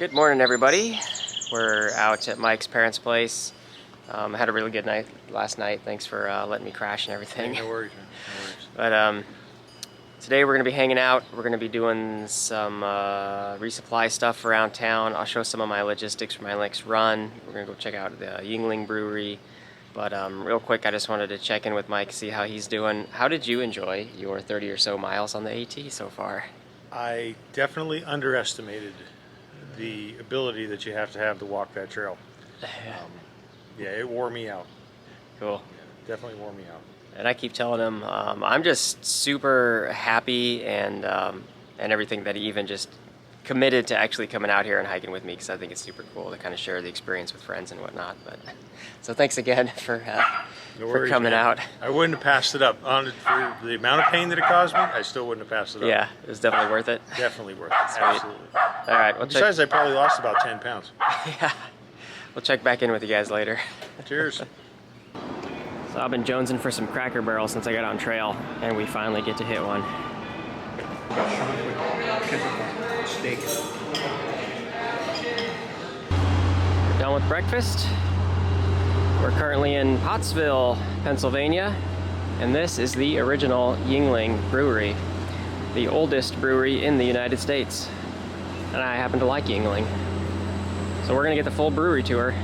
Good morning, everybody. We're out at Mike's parents' place. I had a really good night last night. Thanks for letting me crash and everything. No worries, man. No worries. But today we're going to be hanging out. We're going to be doing some resupply stuff around town. I'll show some of my logistics for my next run. We're going to go check out the Yuengling brewery. But real quick, I just wanted to check in with Mike, see how he's doing. How did you enjoy your 30 or so miles on the AT so far? I definitely underestimated the ability that you have to walk that trail. Yeah, it wore me out. Cool. Yeah, definitely wore me out. And I keep telling him, I'm just super happy and everything that he even just committed to actually coming out here and hiking with me, because I think it's super cool to kind of share the experience with friends and whatnot. But so thanks again for coming out. I wouldn't have passed it up. For the amount of pain that it caused me, I still wouldn't have passed it up. Yeah, it was definitely worth it. Definitely worth it. Sweet. Absolutely. All right. Besides, I probably lost about 10 pounds. Yeah. We'll check back in with you guys later. Cheers. So I've been jonesing for some Cracker Barrel since I got on trail, and we finally get to hit one. Steak. We're done with breakfast. We're currently in Pottsville, Pennsylvania, and this is the original Yuengling brewery, the oldest brewery in the United States. And I happen to like Yuengling. So we're gonna get the full brewery tour.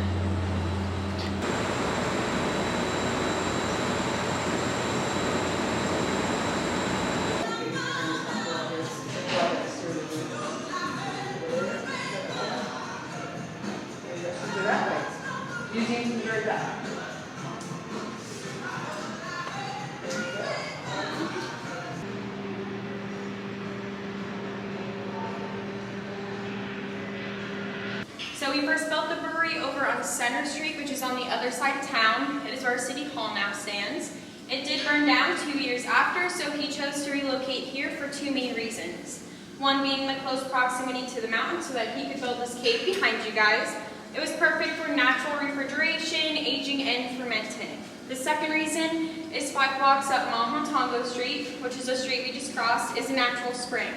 So we first built the brewery over on Center Street, which is on the other side of town. It is where City Hall now stands. It did burn down 2 years after, so he chose to relocate here for two main reasons. One being the close proximity to the mountain so that he could build this cave behind you guys. It was perfect for natural refrigeration, aging, and fermenting. The second reason is 5 blocks up Mahantongo Street, which is a street we just crossed, is a natural spring.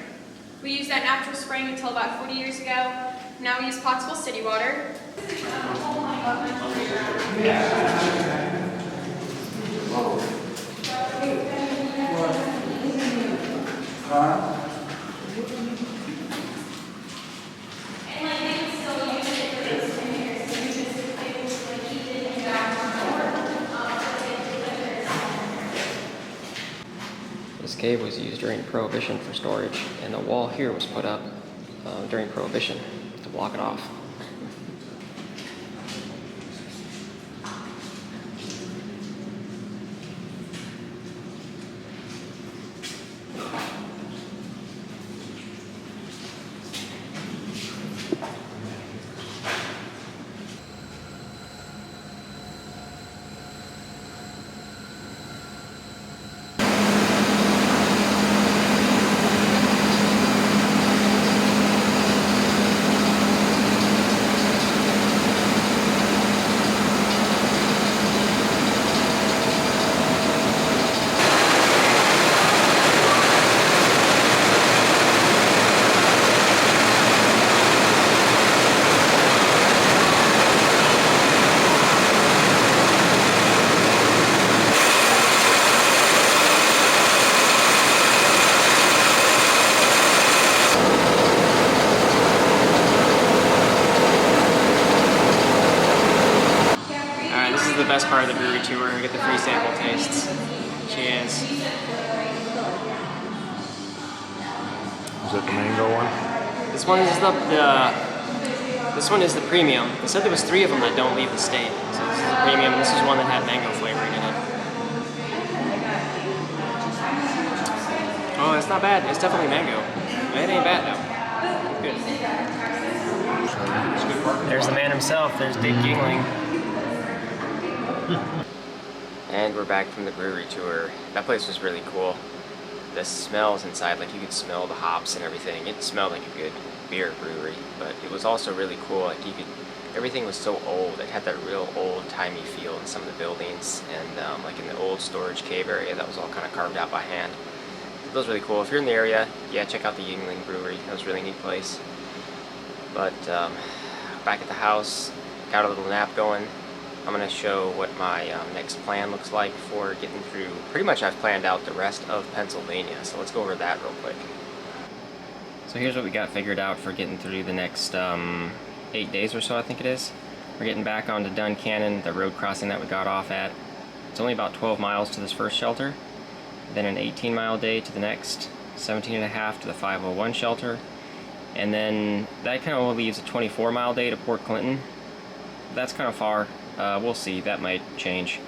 We used that natural spring until about 40 years ago. Now we use Pottsville city water. This cave was used during Prohibition for storage, and the wall here was put up during Prohibition to block it off. The best part of the brewery tour, we get the free sample tastes. Cheers. Is that the mango one? This one is the premium. They said there was 3 of them that don't leave the state. So this is the premium, and this is one that had mango flavoring in it. Oh, it's not bad. It's definitely mango. It ain't bad though. Good. There's the man himself. There's Big Yuengling. And we're back from the brewery tour. That place was really cool. The smells inside, like you could smell the hops and everything. It smelled like a good beer brewery, but it was also really cool. Like everything was so old. It had that real old-timey feel in some of the buildings, and like in the old storage cave area, that was all kind of carved out by hand. It was really cool. If you're in the area, yeah, check out the Yuengling brewery. That was a really neat place. But back at the house, got a little nap going. I'm going to show what my next plan looks like for getting through. Pretty much I've planned out the rest of Pennsylvania, so let's go over that real quick. So here's what we got figured out for getting through the next 8 days or so, I think it is. We're getting back onto Duncannon, the road crossing that we got off at. It's only about 12 miles to this first shelter, then an 18-mile day to the next, 17.5 to the 501 shelter, and then that kind of leaves a 24-mile day to Port Clinton. That's kind of far. We'll see, that might change.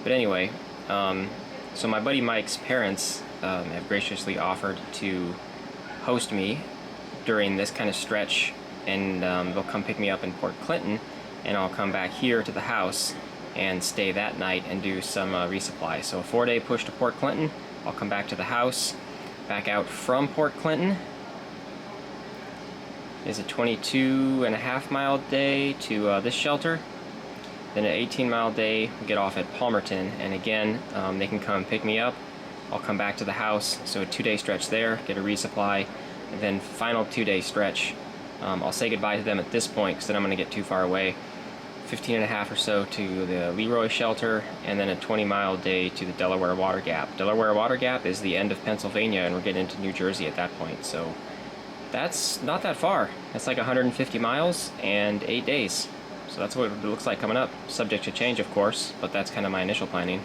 But anyway, so my buddy Mike's parents have graciously offered to host me during this kind of stretch, and they'll come pick me up in Port Clinton, and I'll come back here to the house and stay that night and do some resupply. So a 4-day push to Port Clinton, I'll come back to the house, back out from Port Clinton is a 22.5-mile day to this shelter. Then an 18-mile day, we get off at Palmerton, and again, they can come pick me up. I'll come back to the house, so a 2-day stretch there, get a resupply, and then final 2-day stretch. I'll say goodbye to them at this point, because then I'm going to get too far away. 15.5 or so to the Leroy shelter, and then a 20-mile day to the Delaware Water Gap. Delaware Water Gap is the end of Pennsylvania, and we're getting into New Jersey at that point, so that's not that far. That's like 150 miles and 8 days. So that's what it looks like coming up. Subject to change, of course, but that's kind of my initial planning.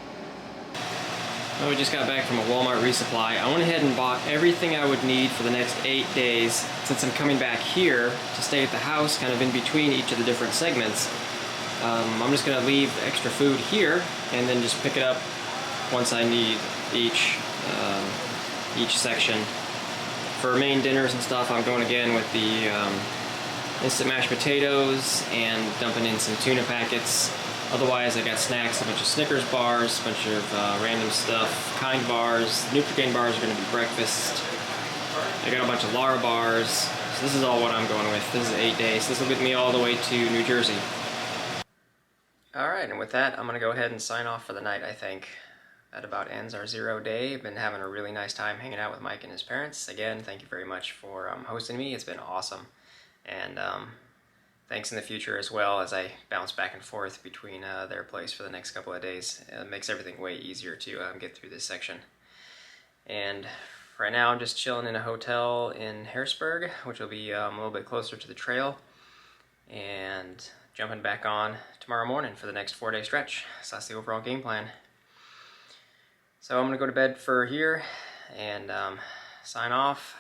Well, we just got back from a Walmart resupply. I went ahead and bought everything I would need for the next 8 days. Since I'm coming back here to stay at the house, kind of in between each of the different segments, I'm just going to leave extra food here and then just pick it up once I need each section. For main dinners and stuff, I'm going again with the instant mashed potatoes and dumping in some tuna packets. Otherwise, I got snacks, a bunch of Snickers bars, a bunch of random stuff, Kind bars. Nutrigrain bars are going to be breakfast. I got a bunch of Lara bars. So this is all what I'm going with. This is 8 days. This will get me all the way to New Jersey. Alright, and with that, I'm going to go ahead and sign off for the night, I think. That about ends our 0 day. I've been having a really nice time hanging out with Mike and his parents. Again, thank you very much for hosting me. It's been awesome. And thanks in the future as well, as I bounce back and forth between their place for the next couple of days. It makes everything way easier to get through this section. And right now I'm just chilling in a hotel in Harrisburg, which will be a little bit closer to the trail, and jumping back on tomorrow morning for the next 4-day stretch. So that's the overall game plan. So I'm going to go to bed for here and sign off.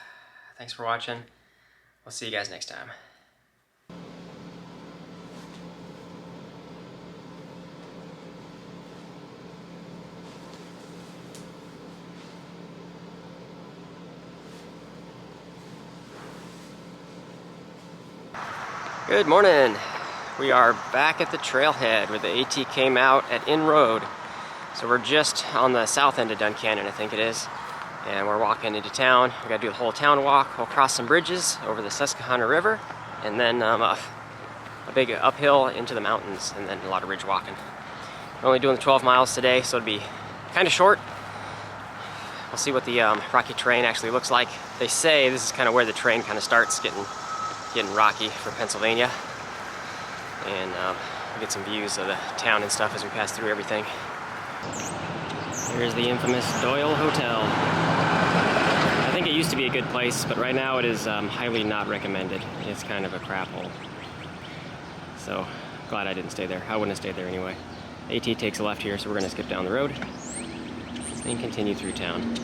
Thanks for watching. We'll see you guys next time. Good morning. We are back at the trailhead where the AT came out at In-Road. So we're just on the south end of Duncannon, I think it is. And we're walking into town. We gotta do the whole town walk. We'll cross some bridges over the Susquehanna River, and then a big uphill into the mountains, and then a lot of ridge walking. We're only doing the 12 miles today, so it'll be kind of short. We'll see what the rocky terrain actually looks like. They say this is kind of where the terrain kind of starts getting rocky for Pennsylvania. And we'll get some views of the town and stuff as we pass through everything. Here's the infamous Doyle Hotel. I think it used to be a good place, but right now it is highly not recommended. It's kind of a crap hole. So, glad I didn't stay there. I wouldn't have stayed there anyway. AT takes a left here, so we're gonna skip down the road and continue through town.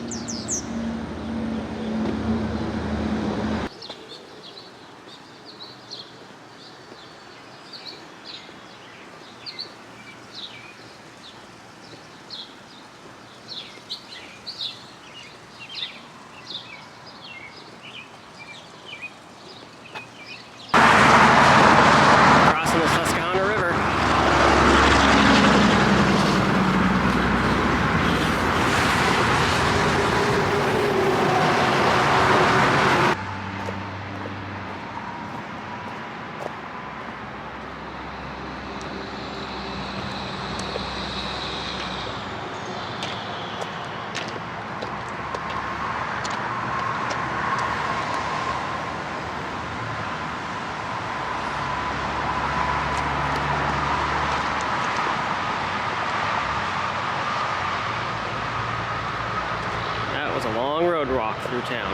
long road walk through town.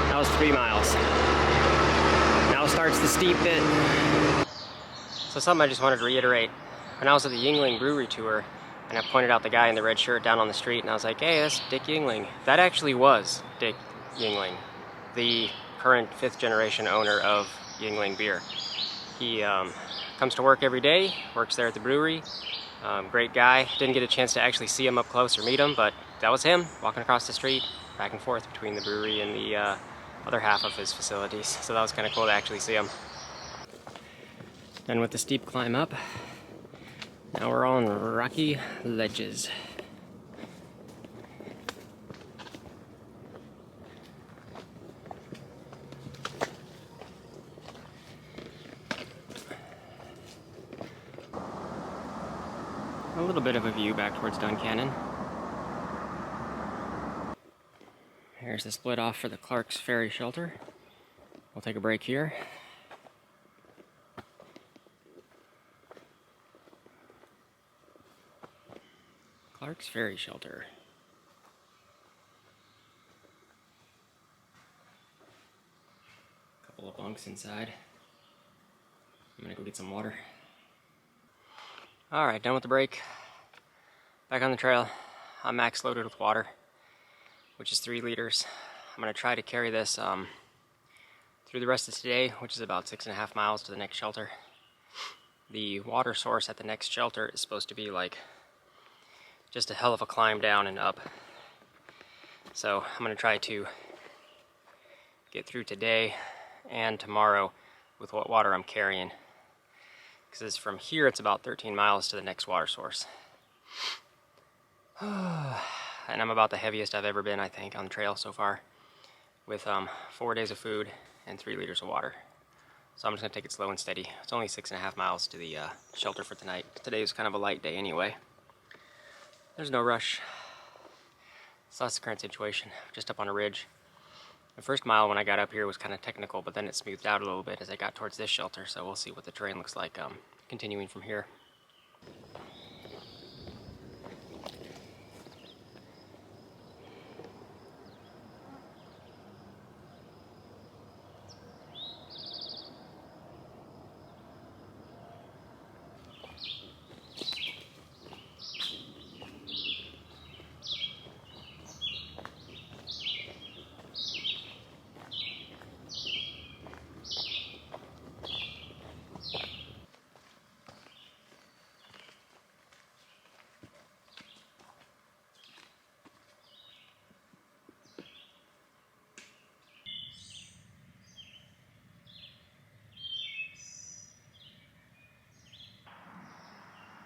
That was 3 miles. Now starts the steep bit. So something I just wanted to reiterate. When I was at the Yuengling brewery tour, and I pointed out the guy in the red shirt down on the street, and I was like, hey, that's Dick Yuengling. That actually was Dick Yuengling, the current 5th generation owner of Yuengling beer. He comes to work every day, works there at the brewery. Great guy. Didn't get a chance to actually see him up close or meet him, but that was him walking across the street, back and forth between the brewery and the other half of his facilities. So that was kind of cool to actually see him. Done with the steep climb up. Now we're on rocky ledges. A little bit of a view back towards Duncannon. Here's the split off for the Clark's Ferry shelter. We'll take a break here. Clark's Ferry shelter. Couple of bunks inside. I'm gonna go get some water. Alright, done with the break. Back on the trail. I'm max loaded with water, which is 3 liters. I'm going to try to carry this through the rest of today, which is about 6.5 miles to the next shelter. The water source at the next shelter is supposed to be like just a hell of a climb down and up. So I'm going to try to get through today and tomorrow with what water I'm carrying. Because from here it's about 13 miles to the next water source. And I'm about the heaviest I've ever been, I think, on the trail so far, with 4 days of food and 3 liters of water. So I'm just going to take it slow and steady. It's only 6.5 miles to the shelter for tonight. Today is kind of a light day anyway. There's no rush. So that's the current situation, just up on a ridge. The first mile when I got up here was kind of technical, but then it smoothed out a little bit as I got towards this shelter, so we'll see what the terrain looks like continuing from here.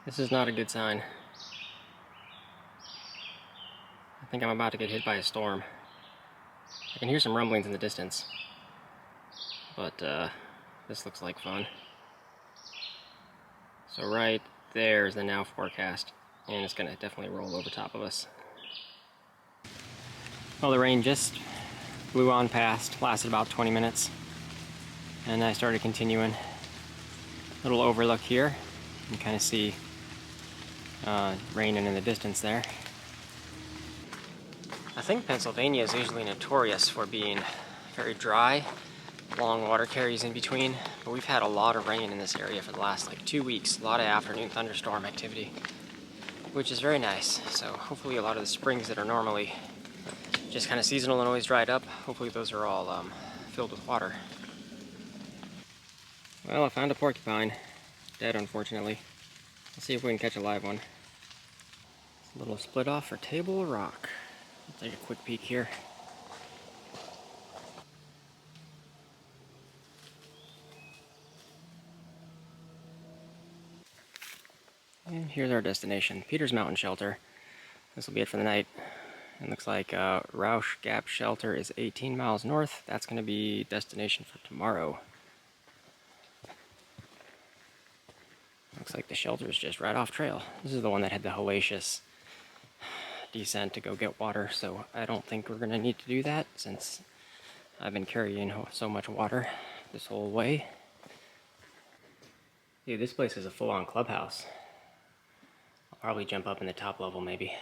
This is not a good sign. I think I'm about to get hit by a storm. I can hear some rumblings in the distance, but this looks like fun. So right there is the now forecast, and it's gonna definitely roll over top of us. Well, the rain just blew on past, lasted about 20 minutes, and I started continuing. Little overlook here, you can kind of see raining in the distance there. I think Pennsylvania is usually notorious for being very dry, long water carries in between, but we've had a lot of rain in this area for the last like 2 weeks, a lot of afternoon thunderstorm activity, which is very nice. So hopefully a lot of the springs that are normally just kind of seasonal and always dried up, hopefully those are all filled with water. Well, I found a porcupine, dead unfortunately. Let's see if we can catch a live one. A little split off for Table Rock. Let's take a quick peek here. And here's our destination, Peters Mountain Shelter. This will be it for the night. It looks like Rausch Gap Shelter is 18 miles north. That's going to be destination for tomorrow. Looks like the shelter is just right off trail. This is the one that had the hellacious descent to go get water, so I don't think we're going to need to do that since I've been carrying so much water this whole way. Dude, this place is a full-on clubhouse. I'll probably jump up in the top level maybe.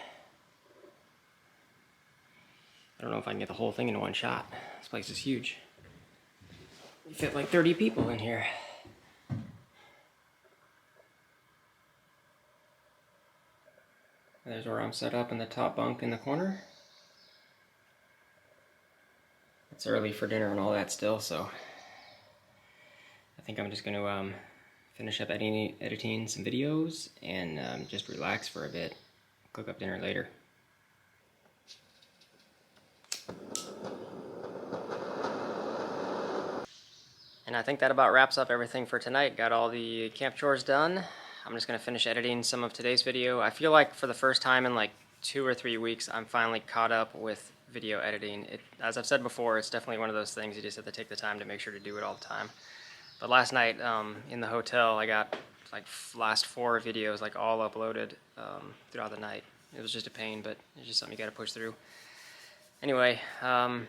I don't know if I can get the whole thing in one shot. This place is huge. You fit like 30 people in here. There's where I'm set up in the top bunk in the corner. It's early for dinner and all that still, so I think I'm just going to finish up editing some videos and just relax for a bit. Cook up dinner later. And I think that about wraps up everything for tonight. Got all the camp chores done. I'm just going to finish editing some of today's video. I feel like for the first time in like 2 or 3 weeks, I'm finally caught up with video editing. As I've said before, it's definitely one of those things you just have to take the time to make sure to do it all the time. But last night in the hotel, I got like last 4 videos like all uploaded throughout the night. It was just a pain, but it's just something you got to push through. Anyway, I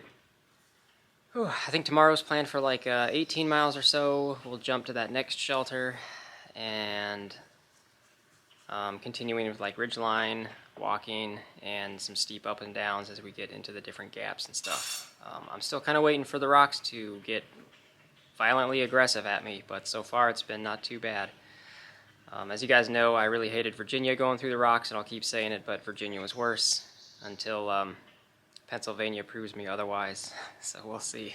think tomorrow's planned for like 18 miles or so. We'll jump to that next shelter and continuing with like ridgeline, walking, and some steep up and downs as we get into the different gaps and stuff. I'm still kind of waiting for the rocks to get violently aggressive at me, but so far it's been not too bad. As you guys know, I really hated Virginia going through the rocks, and I'll keep saying it, but Virginia was worse until Pennsylvania proves me otherwise, so we'll see.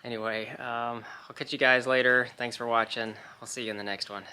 Anyway, I'll catch you guys later. Thanks for watching. I'll see you in the next one.